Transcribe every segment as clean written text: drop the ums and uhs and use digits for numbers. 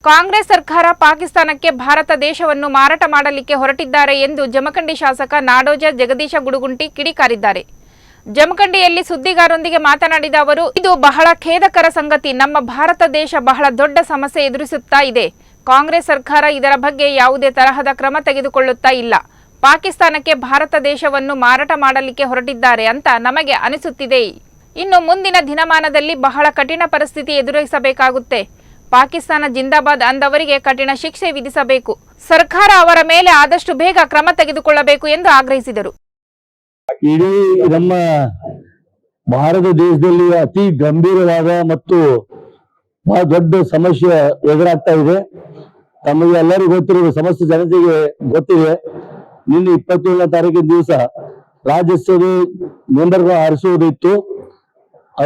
ಕಾಂಗ್ರೆಸ್ ಸರ್ಕಾರ ಪಾಕಿಸ್ತಾನಕ್ಕೆ ಭಾರತ ದೇಶವನ್ನು ಮಾರಾಟ ಮಾಡಲಿಕ್ಕೆ ಹೊರಟಿದ್ದಾರೆ ಎಂದು ಜಮಖಂಡಿ ಶಾಸಕ ನಾಡೋಜ ಜಗದೀಶ ಗುಡುಗುಂಟಿ ಕಿಡಿಕಾರಿದ್ದಾರೆ. ಜಮಖಂಡಿಯಲ್ಲಿ ಸುದ್ದಿಗಾರರೊಂದಿಗೆ ಮಾತನಾಡಿದ ಅವರು, ಇದು ಬಹಳ ಖೇದಕರ ಸಂಗತಿ. ನಮ್ಮ ಭಾರತ ದೇಶ ಬಹಳ ದೊಡ್ಡ ಸಮಸ್ಯೆ ಎದುರಿಸುತ್ತಾ ಇದೆ. ಕಾಂಗ್ರೆಸ್ ಸರ್ಕಾರ ಇದರ ಬಗ್ಗೆ ಯಾವುದೇ ತರಹದ ಕ್ರಮ ತೆಗೆದುಕೊಳ್ಳುತ್ತಾ ಇಲ್ಲ. ಪಾಕಿಸ್ತಾನಕ್ಕೆ ಭಾರತ ದೇಶವನ್ನು ಮಾರಾಟ ಮಾಡಲಿಕ್ಕೆ ಹೊರಟಿದ್ದಾರೆ ಅಂತ ನಮಗೆ ಅನಿಸುತ್ತಿದೆ. ಇನ್ನು ಮುಂದಿನ ದಿನಮಾನದಲ್ಲಿ ಬಹಳ ಕಠಿಣ ಪರಿಸ್ಥಿತಿ ಎದುರಿಸಬೇಕಾಗುತ್ತೆ. ಪಾಕಿಸ್ತಾನ ಜಿಂದಾಬಾದ್ ಅಂದವರಿಗೆ ಕಠಿಣ ಶಿಕ್ಷೆ ವಿಧಿಸಬೇಕು. ಸರ್ಕಾರ ಅವರ ಮೇಲೆ ಆದಷ್ಟು ಬೇಗ ಕ್ರಮ ತೆಗೆದುಕೊಳ್ಳಬೇಕು ಎಂದು ಆಗ್ರಹಿಸಿದರು. ಇಡೀ ನಮ್ಮ ಭಾರತ ದೇಶದಲ್ಲಿ ಅತಿ ಗಂಭೀರವಾದ ಮತ್ತು ಬಹಳ ದೊಡ್ಡ ಸಮಸ್ಯೆ ಎದುರಾಗ್ತಾ ಇದೆ. ತಮಗೆ ಎಲ್ಲರಿಗೂ ಗೊತ್ತಿರುವ ಸಮಸ್ಯೆ ಜನತೆಗೆ ಗೊತ್ತಿದೆ. ನಿನ್ನೆ 27ನೇ ತಾರೀಕಿನ ದಿವಸ ರಾಜ್ಯಸಭೆ ಮೆಂಬರ್ಗಳು ಆರಿಸುವುದಿತ್ತು.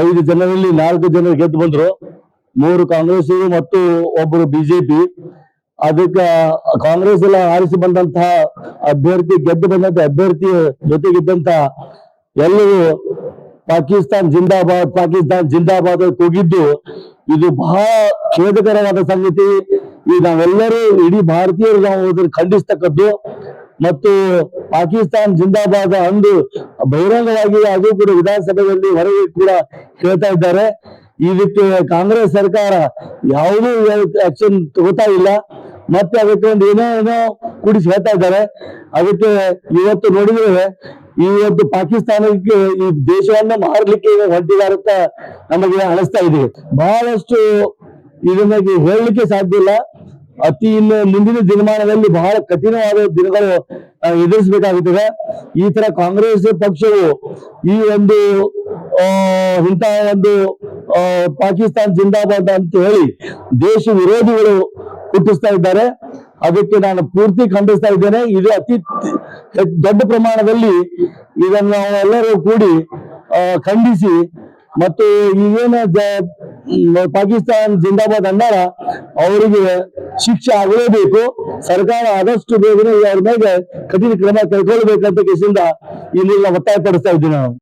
5 ಜನರಲ್ಲಿ 4 ಜನರು ಗೆದ್ದು ಬಂದ್ರು. 3 ಕಾಂಗ್ರೆಸ್ ಮತ್ತು ಒಬ್ಬರು ಬಿಜೆಪಿ. ಅದಕ್ಕೆ ಕಾಂಗ್ರೆಸ್ ಎಲ್ಲ ಆರಿಸಿ ಬಂದಂತಹ ಅಭ್ಯರ್ಥಿ ಗೆದ್ದು ಬಂದಂತ ಅಭ್ಯರ್ಥಿ ಜೊತೆಗಿದ್ದಂತ ಎಲ್ಲರೂ ಪಾಕಿಸ್ತಾನ್ ಜಿಂದಾಬಾದ್ ಕೂಗಿದ್ದು ಇದು ಬಹಳ ಖೇದಕರವಾದ ಸಂಗತಿ. ಈ ನಾವೆಲ್ಲರೂ ಇಡೀ ಭಾರತೀಯರು ನಾವು ಅದನ್ನು ಖಂಡಿಸ್ತಕ್ಕದ್ದು. ಮತ್ತು ಪಾಕಿಸ್ತಾನ್ ಜಿಂದಾಬಾದ್ ಅಂದು ಬಹಿರಂಗವಾಗಿ ಅದು ಕೂಡ ವಿಧಾನಸಭೆಯಲ್ಲಿ ಹೊರಗೆ ಕೂಡ ಹೇಳ್ತಾ ಇದ್ದಾರೆ. ಇದಕ್ಕೆ ಕಾಂಗ್ರೆಸ್ ಸರ್ಕಾರ ಯಾವುದೂ ಆಕ್ಷನ್ ತಗೋತಾ ಇಲ್ಲ. ಮತ್ತೆ ಅದಕ್ಕೆ ಒಂದು ಏನೋ ಕೂಡಿಸಿ ಹೇಳ್ತಾ ಇದ್ದಾರೆ. ಅದಕ್ಕೆ ಇವತ್ತು ನೋಡಿದ್ರೆ ಇವತ್ತು ಪಾಕಿಸ್ತಾನಕ್ಕೆ ಈ ದೇಶವನ್ನ ಮಾರಲಿಕ್ಕೆ ಹೊರಟಿದ್ದಾರೆ ಅಂತ ನಮಗೆ ಅನಿಸ್ತಾ ಇದೆ. ಬಹಳಷ್ಟು ಇದನ್ನ ಹೇಳಲಿಕ್ಕೆ ಸಾಧ್ಯ ಇಲ್ಲ. ಇನ್ನು ಮುಂದಿನ ದಿನಮಾನದಲ್ಲಿ ಬಹಳ ಕಠಿಣವಾದ ದಿನಗಳು ಎದುರಿಸಬೇಕಾಗುತ್ತದೆ. ಈ ತರ ಕಾಂಗ್ರೆಸ್ ಪಕ್ಷವು ಈ ಒಂದು ಇಂತಹ ಒಂದು ಪಾಕಿಸ್ತಾನ್ ಜಿಂದಾಬಾದ್ ಅಂತ ಹೇಳಿ ದೇಶ ವಿರೋಧಿಗಳು ಹುಟ್ಟಿಸ್ತಾ ಇದ್ದಾರೆ. ಅದಕ್ಕೆ ನಾನು ಪೂರ್ತಿ ಖಂಡಿಸ್ತಾ ಇದ್ದೇನೆ. ಇದು ಅತಿ ದೊಡ್ಡ ಪ್ರಮಾಣದಲ್ಲಿ ಇದನ್ನು ನಾವು ಎಲ್ಲರೂ ಕೂಡಿ ಖಂಡಿಸಿ ಮತ್ತು ಈಗೇನ ಪಾಕಿಸ್ತಾನ್ ಜಿಂದಾಬಾದ್ ಅಂದಾರ ಅವರಿಗೆ ಶಿಕ್ಷೆ ಆಗಲೇಬೇಕು. ಸರ್ಕಾರ ಆದಷ್ಟು ಬೇಗನೆ ಅವ್ರ ಮೇಲೆ ಕಠಿಣ ಕ್ರಮ ಕೈಗೊಳ್ಳಬೇಕಂತ ಕೇಸಿಂದ ಇಲ್ಲಿ ಒತ್ತಾಯ ಪಡಿಸ್ತಾ ಇದ್ದೀನಿ ನಾವು.